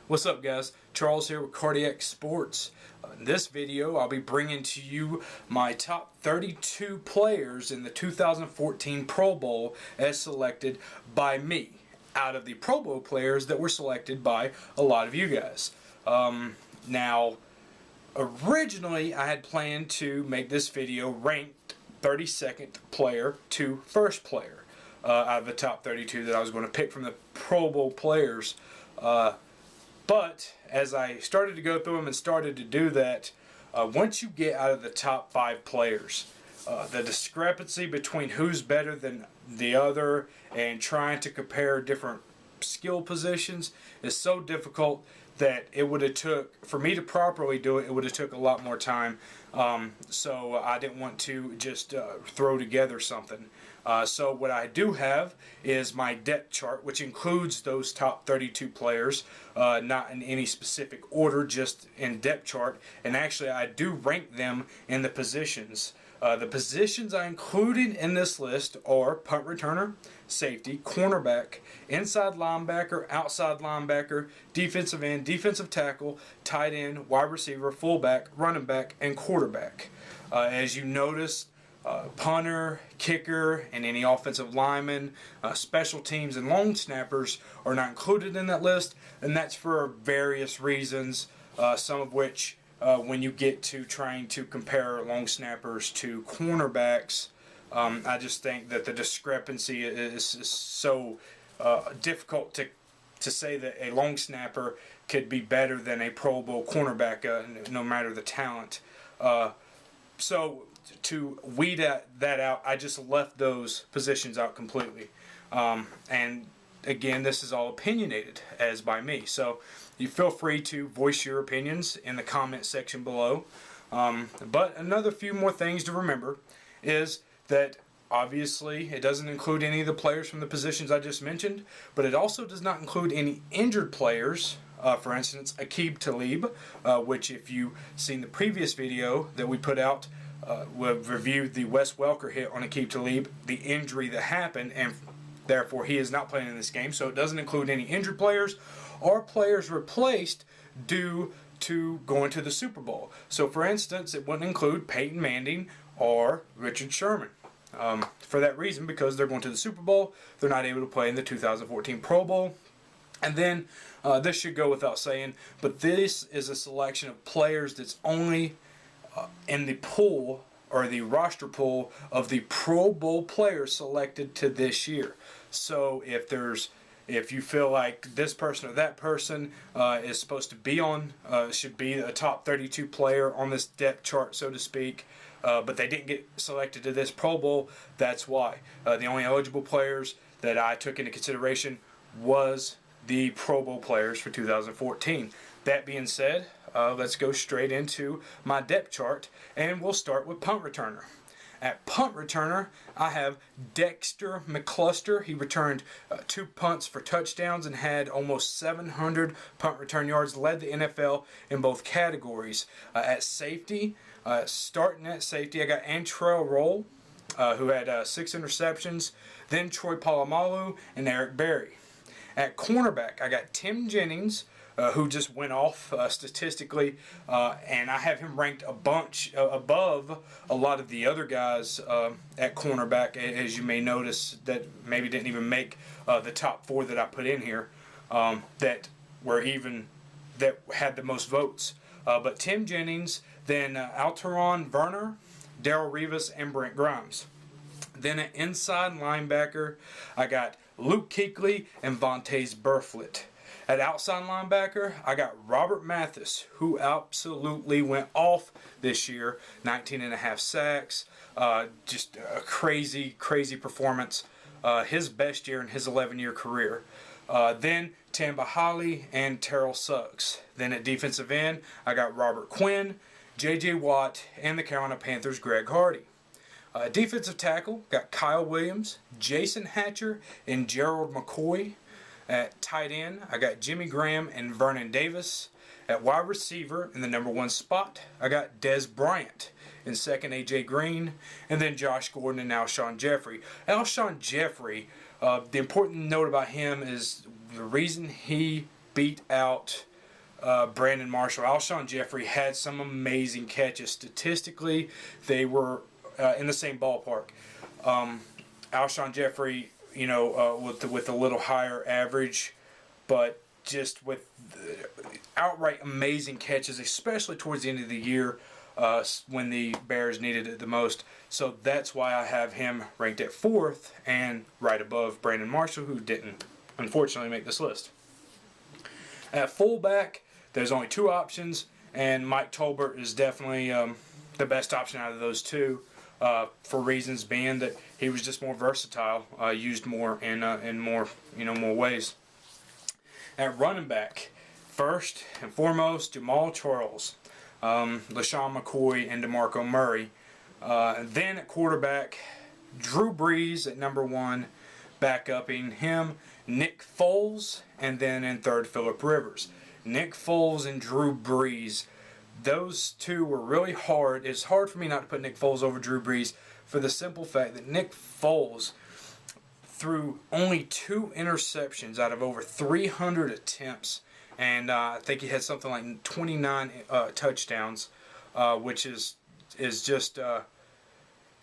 What's up, guys? Charles here with Cardiac Sports. In this video, I'll be bringing to you my top 32 players in the 2014 Pro Bowl as selected by me, out of the Pro Bowl players that were selected by a lot of you guys. Now, originally I had planned to make this video ranked 32nd player to first player out of the top 32 that I was going to pick from the Pro Bowl players. But as I started to go through them and started to do that, once you get out of the top 5 players, the discrepancy between who's better than the other and trying to compare different skill positions is so difficult that it would have took, for me to properly do it, it would have took a lot more time. So I didn't want to just throw together something. So what I do have is my depth chart, which includes those top 32 players, not in any specific order, just in depth chart. And actually, I do rank them in the positions. The positions I included in this list are punt returner, safety, cornerback, inside linebacker, outside linebacker, defensive end, defensive tackle, tight end, wide receiver, fullback, running back, and quarterback. As you notice, punter, kicker, and any offensive lineman, special teams, and long snappers are not included in that list, and that's for various reasons, some of which when you get to trying to compare long snappers to cornerbacks, I just think that the discrepancy is so difficult to say that a long snapper could be better than a Pro Bowl cornerback, no matter the talent. So to weed that out, I just left those positions out completely. And again, this is all opinionated as by me. So you feel free to voice your opinions in the comment section below. But another few more things to remember is that obviously it doesn't include any of the players from the positions I just mentioned, but it also does not include any injured players. For instance, Aqib Talib, which if you've seen the previous video that we put out, we've reviewed the Wes Welker hit on Aqib Talib, the injury that happened, and therefore he is not playing in this game. So it doesn't include any injured players or players replaced due to going to the Super Bowl. So for instance, it wouldn't include Peyton Manning or Richard Sherman. For that reason, because they're going to the Super Bowl, they're not able to play in the 2014 Pro Bowl. And then, this should go without saying, but this is a selection of players that's only in the pool, or the roster pool, of the Pro Bowl players selected to this year. So if you feel like this person or that person is supposed to be on, should be a top 32 player on this depth chart, so to speak, but they didn't get selected to this Pro Bowl, that's why. The only eligible players that I took into consideration was the Pro Bowl players for 2014. That being said, let's go straight into my depth chart, and we'll start with punt returner. At punt returner, I have Dexter Mccluster. He returned 2 punts for touchdowns and had almost 700 punt return yards, led the NFL in both categories. At safety, starting at safety, I got Antrel Rolle, who had 6 interceptions, then Troy Polamalu and Eric Berry. At cornerback, I got Tim Jennings, who just went off statistically, and I have him ranked a bunch above a lot of the other guys at cornerback, as you may notice, that maybe didn't even make the top 4 that I put in here, that had the most votes. But Tim Jennings, then Alterraun Verner, Darrelle Revis, and Brent Grimes. Then at inside linebacker, I got Luke Kuechly and Vontaze Burflict. At outside linebacker, I got Robert Mathis, who absolutely went off this year. 19.5 sacks. Just a crazy, crazy performance. His best year in his 11-year career. Then Tamba Hali and terrell suggs. Then at defensive end, I got Robert Quinn, J.J. Watt, and the Carolina Panthers' Greg Hardy. Defensive tackle, got Kyle Williams, Jason Hatcher, and Gerald McCoy. At tight end, I got Jimmy Graham and Vernon Davis. At wide receiver, in the number 1 spot, I got Dez Bryant. In second, A.J. Green. And then Josh Gordon and Alshon Jeffery. Alshon Jeffery, the important note about him is the reason he beat out Brandon Marshall. Alshon Jeffery had some amazing catches. Statistically, they were in the same ballpark. Alshon Jeffery, with a little higher average, but just with outright amazing catches, especially towards the end of the year when the Bears needed it the most. So that's why I have him ranked at 4th and right above Brandon Marshall, who didn't, unfortunately, make this list. At fullback, there's only 2 options, and Mike Tolbert is definitely the best option out of those 2, for reasons being that he was just more versatile, used more in more more ways. At running back, first and foremost, Jamaal Charles, Lesean McCoy, and DeMarco Murray. Then at quarterback, Drew Brees at number 1, backupping him, Nick Foles, and then in third, Phillip Rivers. Nick Foles and Drew Brees, those 2 were really hard. It's hard for me not to put Nick Foles over Drew Brees for the simple fact that Nick Foles threw only 2 interceptions out of over 300 attempts, and I think he had something like 29 touchdowns, which is just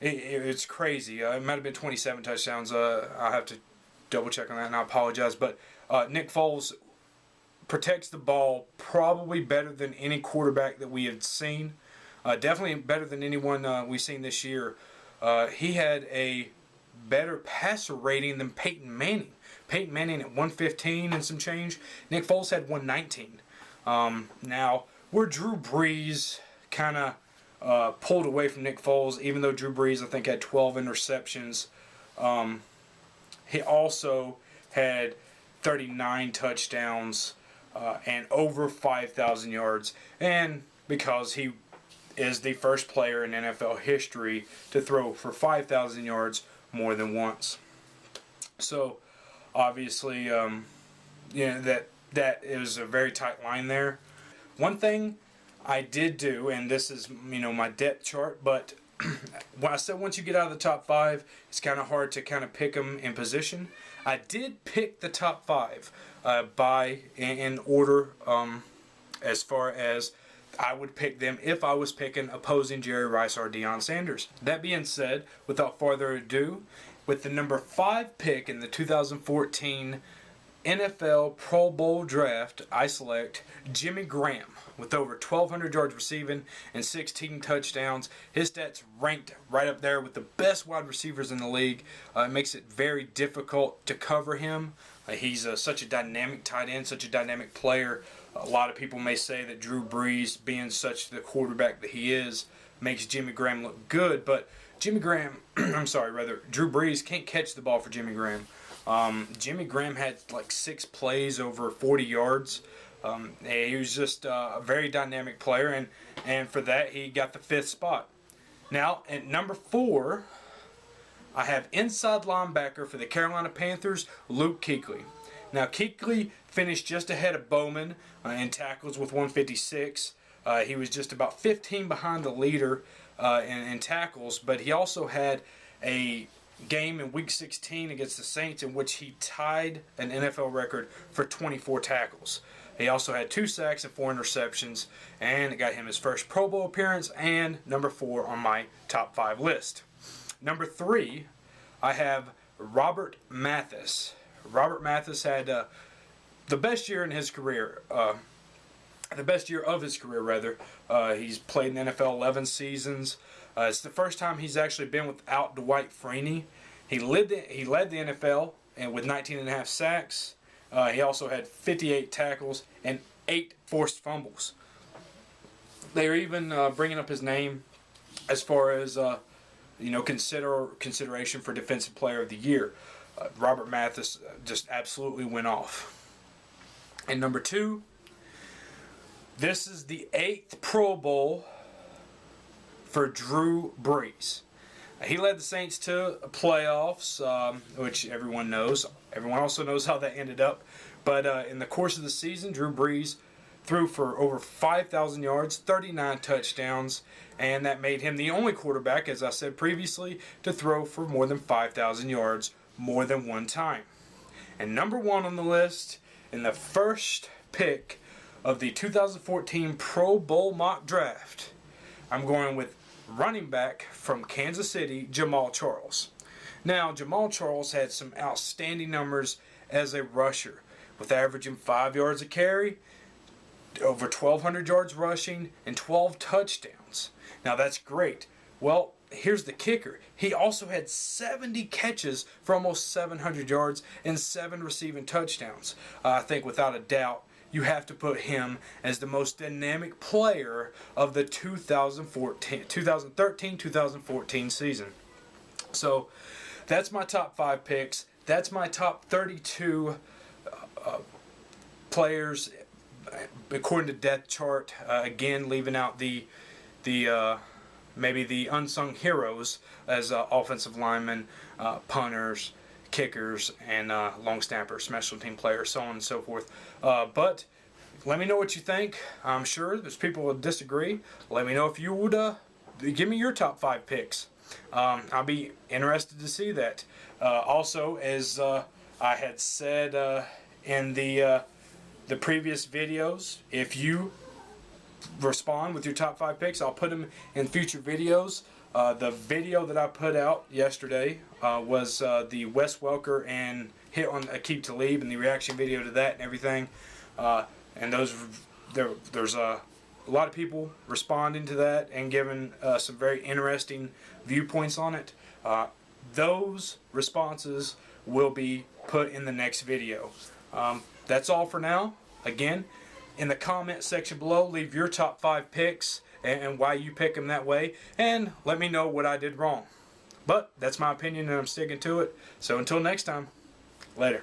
it's crazy. It might have been 27 touchdowns. I'll have to double check on that, and I apologize. But Nick Foles protects the ball probably better than any quarterback that we have seen. Definitely better than anyone we've seen this year. He had a better passer rating than Peyton Manning. Peyton Manning at 115 and some change. Nick Foles had 119. Now, where Drew Brees kind of pulled away from Nick Foles, even though Drew Brees, I think, had 12 interceptions, he also had 39 touchdowns and over 5,000 yards. And because he is the first player in NFL history to throw for 5,000 yards more than once. So, obviously, that is a very tight line there. One thing I did do, and this is, my depth chart, but when I said once you get out of the top 5, it's kind of hard to kind of pick them in position. I did pick the top 5 in order as far as I would pick them if I was picking opposing Jerry Rice or Deion Sanders. That being said, without further ado, with the number 5 pick in the 2014 NFL Pro Bowl Draft, I select Jimmy Graham with over 1,200 yards receiving and 16 touchdowns. His stats ranked right up there with the best wide receivers in the league. It makes it very difficult to cover him. He's such a dynamic tight end, such a dynamic player. A lot of people may say that Drew Brees, being such the quarterback that he is, makes Jimmy Graham look good, but Drew Brees can't catch the ball for Jimmy Graham. Jimmy Graham had like 6 plays over 40 yards. He was just a very dynamic player, and for that he got the 5th spot. Now, at number 4, I have inside linebacker for the Carolina Panthers, Luke Kuechly. Now, Kuechly finished just ahead of Bowman in tackles with 156. He was just about 15 behind the leader in tackles, but he also had a game in Week 16 against the Saints in which he tied an NFL record for 24 tackles. He also had 2 sacks and 4 interceptions, and it got him his first Pro Bowl appearance and number 4 on my top 5 list. Number 3, I have Robert Mathis. Robert Mathis had the best year in his career. The best year of his career, rather. He's played in the NFL 11 seasons. It's the first time he's actually been without Dwight Freeney. He led the NFL and with 19.5 sacks. He also had 58 tackles and 8 forced fumbles. They're even bringing up his name as far as consideration for Defensive Player of the Year. Robert Mathis just absolutely went off. And number 2, this is the 8th Pro Bowl for Drew Brees. He led the Saints to playoffs, which everyone knows. Everyone also knows how that ended up. But in the course of the season, Drew Brees threw for over 5,000 yards, 39 touchdowns, and that made him the only quarterback, as I said previously, to throw for more than 5,000 yards more than one time. And number 1 on the list, in the first pick of the 2014 Pro Bowl mock draft, I'm going with running back from Kansas City, Jamaal Charles. Now, Jamal Charles had some outstanding numbers as a rusher, with averaging 5 yards a carry, over 1,200 yards rushing, and 12 touchdowns. Now, that's great. Well, here's the kicker. He also had 70 catches for almost 700 yards and 7 receiving touchdowns. I think without a doubt, you have to put him as the most dynamic player of the 2013-2014 season. So that's my top 5 picks. That's my top 32 players according to depth chart. Again, leaving out the maybe the unsung heroes as offensive linemen, punters, kickers, and long snappers, special team players, so on and so forth. But let me know what you think. I'm sure there's people who disagree. Let me know if you would give me your top 5 picks. I'll be interested to see that. Also, as I had said in the previous videos, if you respond with your top 5 picks, I'll put them in future videos. The video that I put out yesterday was the Wes Welker and hit on Aqib Talib and the reaction video to that and everything. And there's a lot of people responding to that and giving some very interesting viewpoints on it. Those responses will be put in the next video. That's all for now. Again, in the comment section below, leave your top 5 picks and why you pick them that way, and let me know what I did wrong. But that's my opinion and I'm sticking to it. So until next time, later.